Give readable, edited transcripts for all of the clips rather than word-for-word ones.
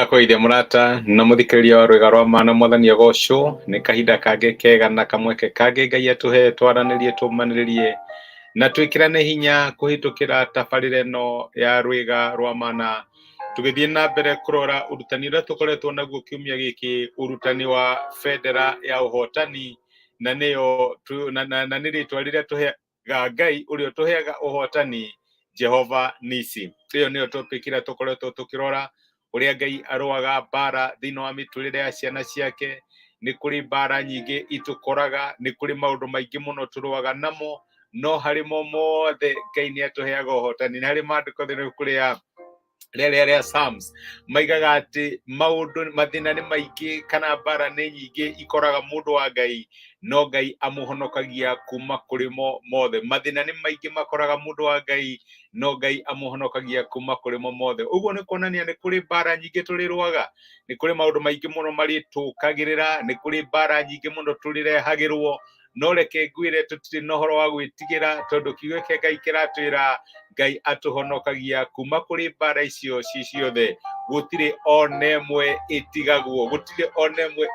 Ndakoithia murata na muthikiriria wa rwega rwa mana mwathani agocwo ni kahinda kange kega na kamweke kange Ngai atuhe twaranirie tumaniririe na twikirane hinya kuhitukira tabarire no ya rwega rwa mana tugithie na mbere kurora urutani uria tukoretwo naguo kiumia giki urutani wa federa ya uhotani na niyo na ni ritwa riria tuheaga Ngai uria tuheaga uhotani Jehovah Nissi. Iyo niyo topic iria tukoretwo tukirora uria Ngai arũaga mbara thiini wa miturire ya ciana ciake. Ni kuri mbara nyingi itukoraga, ni kuri maundu maingi muno turũaga namo, no harimo mothe Ngai ni atuheaga uhotani. Ni hari maandiko thĩinĩ kuria rĩrĩa Psalms maigaga ati maundu mathina ni maingi kana mbara ni nyingi ikoraga mundu wa Ngai, no Ngai amuhonokagia kuma kuri mo mothe. Mathina ni maingi makoraga mundu wa Ngai, no Ngai amuhonokagia kuma kuri mo mothe. Uguo ni kuonania ni kuri mbara nyingi turirũaga, ni kuri maundu maingi muno maritukagirira, ni kuri mbara nyingi muno turirehagirwo, no reke ngwire tutiri na uhoro wa gwitigira tondu kiugo kia Ngai kiratwira Ngai atuhonokagia kuma kuri mbara icio ciothe. Gutire ona imwe itigagwo, gutire ona imwe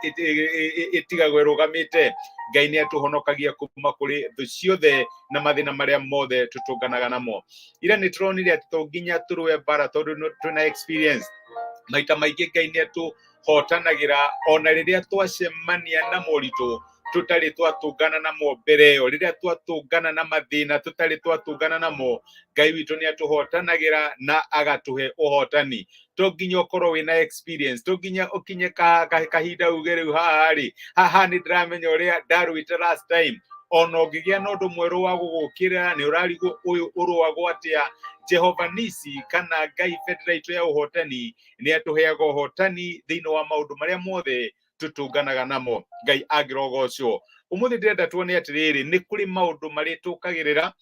itigagwo irugamite. Ngai ni atuhonokagia kuma kuri thu ciothe na mathina maria mothe tutunganaga namo. Ira ni turonire ati to nginya turwe mbara tondu tuna experience maita maingi Ngai ni atuhotanagira ona riria twacemania na moritũ tutari twatungana namo mbere yo. Riria twatungana na mathina tutari twatungana namo, Ngai witu ni atuhotanagira na agatuhe uhotani. To nginya ukorwo wina experience, to nginya ukinye kahinda uge riu haha ni ndiramenya uria ndarwite last time. Ona ungigia na undu mweru wa gugukira ni urarigwo uyu urũagwo atia. Jehovah Nissi kana Ngai federate ya uhotani ni atuheaga uhotani thiini wa maundu maria mothe tutunganaga namo. Ngai agirogocwo. Umuthi ndirenda tuone atiriri ni kuri maundu maritukagirira,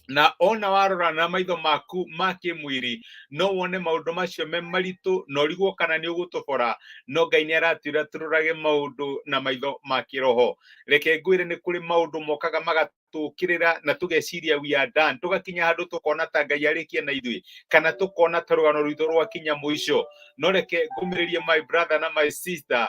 na ona warora na maitho maku ma kĩmwĩrĩ no wone maundu macio me maritu no rigwo kana ni ugutobora, no Ngai ni aratwira turorage maundu na maitho ma kĩroho. Reke ngwire ni kuri maundu mokaga magatukirira na tugeciria we are done, tugakinya handu tukona ta Ngai arikia na ithui, kana tukona ta rugano rwitũ rwakinya muico. No reke ngumiririe my brother na my sister,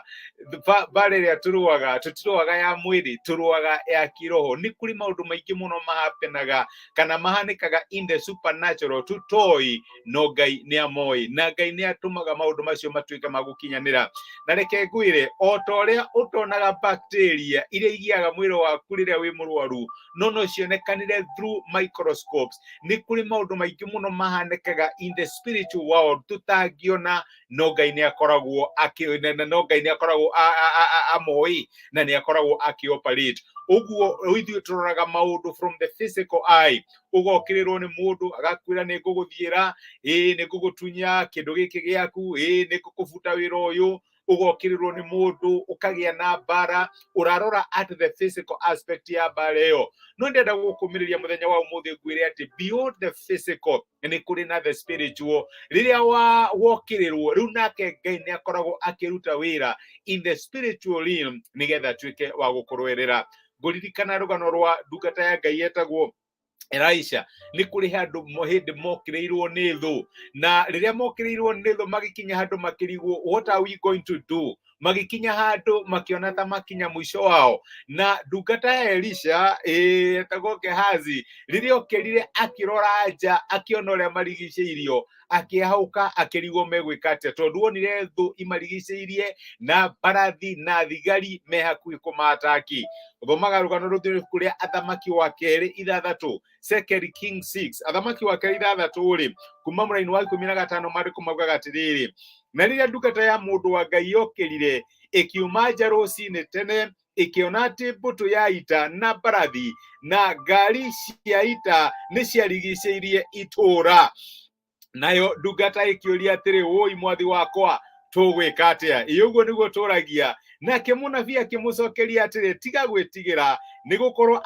mbara ĩrĩa turũaga tutirũaga ya mwĩrĩ, turũaga ya kĩroho. Ni kuri maundu maingi muno mahapenaga kana mahanikaga in the supernatural tutoi, no Ngai ni amoi, na Ngai ni atumaga maundu macio matuike magukinyanira. Na reke ngwire o ta uria utonaga bacteria iria igiaga mwĩrĩ waku riria wi mũrwaru no cionekanire through microscopes, ni kuri maundu maingi muno mahanikaga in the spiritual world tutangiona, no Ngai ni akoragwo no Ngai ni akoragwo amoi na ni akoragwo akioperate. Uguo ithuĩ turoraga maundu from the physical eye. Ugokirirwo ni mundu agakwira ni nguguthiira, ni ngugutunya kindu giki giaku, ni ngukubuta wira uyu. Ugokirirwo ni mundu ukagia na mbara, urarora at the physical aspect ya mbara iyo. No ndenda gukumiriria muthenya wa umuthi ngwire ati beyond the physical ni kuri na the spiritual. Riria wokirirwo riu nake Ngai ni akoragwo akiruta wira in the spiritual realm nigetha tuike wa gukurwerera. Nguririkana rugano rwa ndungata ya Ngai yetagwo Elisha. Ni kuri handu hindi mokireirwo ni thu, na riria mokireirwo ni thu magikinya handu makirigwo what are we going to do, magikinya handu makiona ta makinya mwisho wao. Na ndungata ya Elisha etagwo Gehazi riria okerire akirora nja akiona uria marigicĩirio akĩhauka akĩrigwo megwĩka atĩa, tondu wonire thu imarigicĩirie na mbarathi na thigari me hakuhĩ kũmataki. Thomaga rugano rũu kũrĩa Athamaki wa Kerĩ 6, 2 Kings 6, Athamaki wa Kerĩ 6 ri kuma mũraini wa 15 maandĩko maugaga atirĩrĩ, na rĩrĩa ndungata ya mũndũ wa Ngai yokĩrire ĩkiuma nja rũcinĩ tene ikiona ati mbũtũ ya ita na mbarathi na ngari cia ita nĩ ciarigicĩirie itũũra. Nayo ndungata ĩkĩũria atĩrĩ, woi mwathi wakwa tũgwĩka atĩa? Ũguo nĩguo tũragia. Nake mũnabii akĩmũcokeria atĩrĩ, tiga gwĩtigĩra, nĩ gũkorwo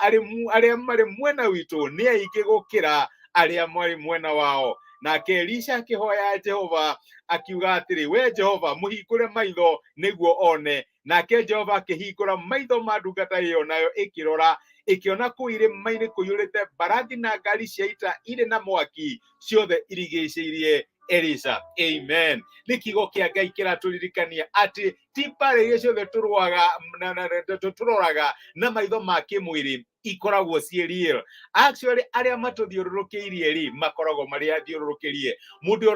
arĩa marĩ mwena witũ nĩ aingĩ gũkĩra arĩa marĩ mwena wao. Nake Elisha akĩhoya Jehova akiuga atĩrĩ, we Jehova mũhingũre maitho nĩguo one. Nake Jehova akĩhingũra maitho ma ndungata ĩyo, nayo ĩkĩrora ikiona kuu irĩma-inĩ kũiyũrĩte mbarathi na ngari cia ita irĩ na mwaki ciothe irigicĩirie Elisha. Amen. Nĩ kiugo kĩa Ngai kĩratũririkania atĩ ti mbarĩ iria ciothe tũroraga na maitho ma kĩmwĩrĩ ikoragwo ciĩ real. Actually arĩa matũthiũrũrũkĩirie rĩ makoragwo marĩ athiũrũrũkĩrie. Mũndũ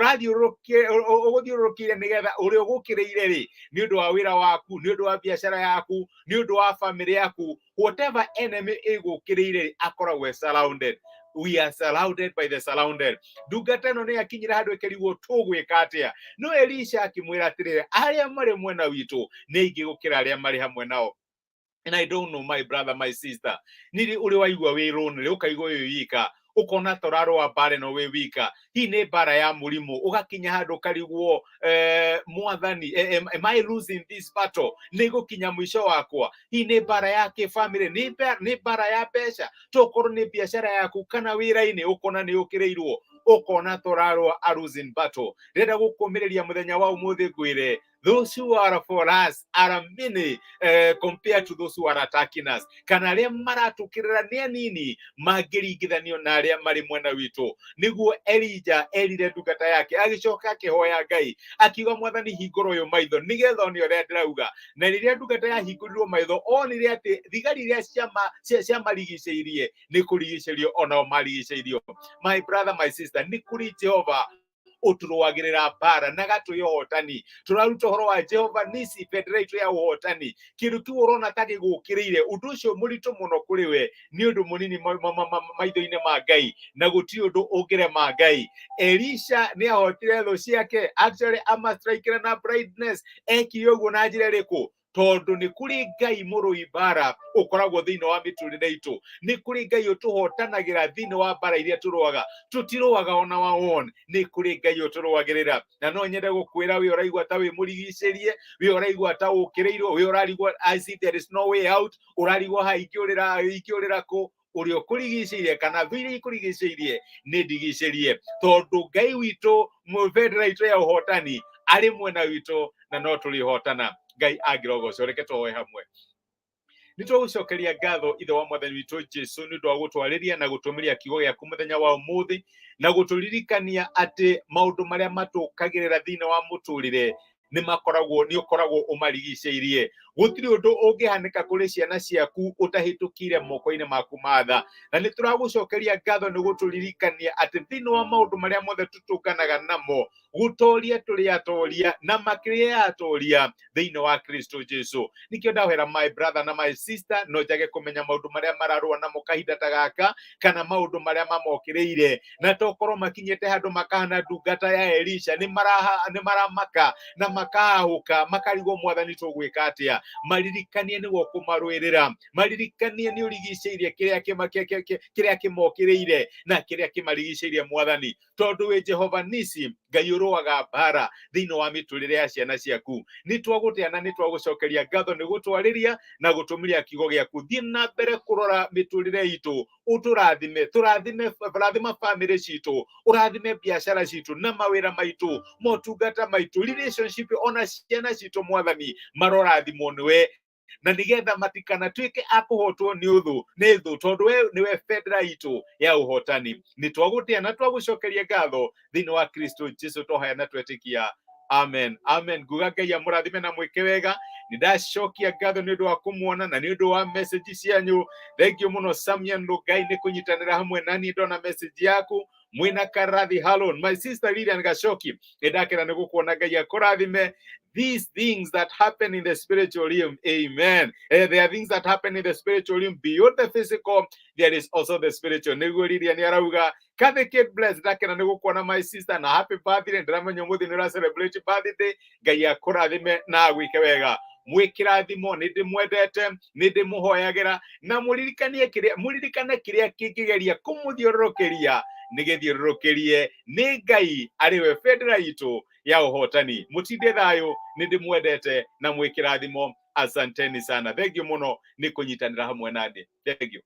ũgũthiũrũrũkĩire nĩgetha ũrĩa ũgũkĩrĩire rĩ nĩ ũndũ wa wĩra waku, nĩ ũndũ wa biacara yaku, nĩ ũndũ wa family yaku, whatever enemy ĩgũkĩrĩire akoragwo surrounded. We are surrounded by the surrounded. Ndungata ĩno nĩ yakinyire handũ ĩkĩrigwo tũgwĩka atĩa. No Elisha akĩmwĩra atĩrĩrĩ, arĩa marĩ mwena witũ nĩ aingĩ gũkĩra arĩa marĩ hamwe nao. And I don't know, my brother, my sister. Nili ule waigua wĩ lonely, ũkaigua wĩ wika. Ukona torarũa mbara ĩno wĩ wika. Hii nĩ mbara ya mũrimũ. Ũgakinya handũ ũkarigwo mwathani, am I losing this battle? Nĩ gũkinya mũico wakwa. Hii nĩ mbara ya kĩbamĩrĩ, nĩ mbara ya mbeca. Tokorwo nĩ biacara yaku kana wĩra-inĩ ũkona nĩ ũkĩrĩirwo. Ũkona torarũa a losing battle. Renda gũkũmĩrĩria mũthenya wa ũmũthĩ ngwĩre, those who are for us are many compared to those who are attacking us. Kana arĩa maratũkĩrĩra nĩ anini mangĩringithanio na arĩa marĩ mwena witũ. Nĩguo Elija erire ndungata yake agĩcoka akĩhoya Ngai akiuga, mwathani hingũra ũyũ maitho nĩgetha one ũrĩa ndĩrauga. Na rĩrĩa ndungata yahingũrirwo maitho onire atĩ thigari iria ciamarigicĩirie nĩ kũrigicĩrio onao marigicĩirio. My brother, my sister, nĩ kũrĩ Jehovah ũtũrũagĩrĩra mbara na gatũhe ũhotani. Tũraruta ũhoro wa Jehovah Nissi Federation ya ũhotani. Kĩndũ kĩu ũrona ta gĩgũkĩrĩire, ũndũ ũcio mũritũ mũno kũrĩ we nĩ ũndũ mũnini maitho-inĩ ma Ngai, na gũtirĩ ũndũ ũngĩrema Ngai. Elisha nĩ ahotire thũ ciake, actually amastrikĩra na brightness. Ekire ũguo na njĩra ĩrĩkũ? Tondũ nĩ kũrĩ Ngai mũrũi mbara ũkoragwo thĩinĩ wa mĩtũrĩre itũ. Nĩ kũrĩ Ngai ũtũhotanagĩra thĩinĩ wa mbara iria tũrũaga. Tũtirũaga ona wa one. Nĩ kũrĩ Ngai ũtũrũagĩrĩra. Na no nyende gũkwĩra wĩ ũraigua ta wĩ mũrigicĩrie, wĩ ũraigua ta ũkĩrĩirwo, wĩ ũrarigwo as if there is no way out, ũrarigwo ha ingĩũrĩra kũ, ũrĩa ũkũrigicĩirie kana thũ iria ikũrigicĩirie nĩ ndigicĩrie. Tondũ Ngai witũ mũbendera itũ ya ũhotani arĩ mwena witũ na no tũrĩhotana. Ngai angĩrogocwo. Reke tũhoe hamwe. Nĩ tũgũcokeria ngatho ithe wa mwathani witũ Jesũ nĩ ũndũ wa gũtwarĩria na gũtũmĩria kiugo gĩaku mũthenya wa ũmũthĩ na gũtũririkania atĩ maũndũ marĩa matũkagĩrĩra thĩinĩ wa mũtũrĩre nĩ ũkoragwo ũmarigicĩirie. Gũtirĩ ũndũ ũngĩhanĩka kũrĩ ciana ciaku ũtahĩtũkire moko-inĩ maku ma tha. Na nĩ tũragũcokeria ngatho nĩ gũtũririkania atĩ thĩinĩ wa maũndũ marĩa mothe tũtũnganaga namo, gũtoria tũrĩ atoria na makĩria ya atoria thĩinĩ wa Kristo Jesũ. Nĩkĩo ndahera my brother na my sister no njage kũmenya maũndũ marĩa mararũa namo kahinda ta gaka kana maũndũ marĩa mamokĩrĩire, na tokorwo makinyĩte handũ makahana ndungata ya Elisha nĩ maramaka na makahũka makarigwo mwathani tũgwĩka atĩa. Maririkanie nĩguo kũmarũĩrĩra, maririkanie nĩ ũrigicĩirie kĩrĩa kĩmokĩrĩire na kĩrĩa kĩmarigicĩirie mwathani. Tondũ wĩ Jehovah Nissi, Ngai ũrũaga mbara thĩinĩ wa mĩtũrĩre ya ciana ciaku. Nĩ twagũtĩa na nĩ twagũcokeria ngatho nĩ gũtwarĩria na gũtũmĩria kiugo gĩaku. Thiĩ na mbere kũrora mĩtũrĩre itũ, ũrathime family citũ, ũrathime biacara citũ na mawĩra maitũ, motungata maitũ, relationship ona ciana citũ mwathani marorathimwo nĩwe. Na nĩgetha matikanatuĩke a kũhotwo nĩ thũ, tondũ we nĩwe bendera itũ ya ũhotani. Nĩ twagũtĩa na twagũcokeria ngatho thĩinĩ wa Kristo Jesũ tũhoya na twetĩkia. Amen. Amen. Nguga Ngai amũrathime na mwĩke wega. Nĩ ndacokia ngatho nĩ ũndũ wa kũmuona na nĩ ũndũ wa message cianyu. Thengiũ mũno Samuel Ngai nĩ kũnyitanĩra hamwe naniĩ ndona message yaku. Mwina karathi halon. My sister Lilian Gacoki, nĩ ndakena nĩ gũkuona Ngai akũrathime. These things that happen in the spiritual realm, amen. There are things that happen in the spiritual realm beyond the physical. There is also the spiritual. Nĩguo Lilian arauga, Kathy Kate Bless, ndakena nĩ gũkuona my sister na happy birthday. Ndĩramenya mũthĩ nĩ ũra celebrate birthday. Ngai akũrathime na agwĩke wega. Mwĩkĩrathimo nĩ ndĩmwendete, nĩ ndĩmũhoyagĩra na mũririkane kĩrĩa kĩngĩgeria kũmũthiũrũrũkĩria nĩ gĩthiũrũrũkĩrie nĩ Ngai arĩwe bendera itũ ya ũhotani. Mũtinde thayũ, nĩ ndĩmwendete na mwĩkĩrathimo. Asanteni sana. Thengiũ mũno nĩ kũnyitanĩra hamwe naniĩ. Thengiũ.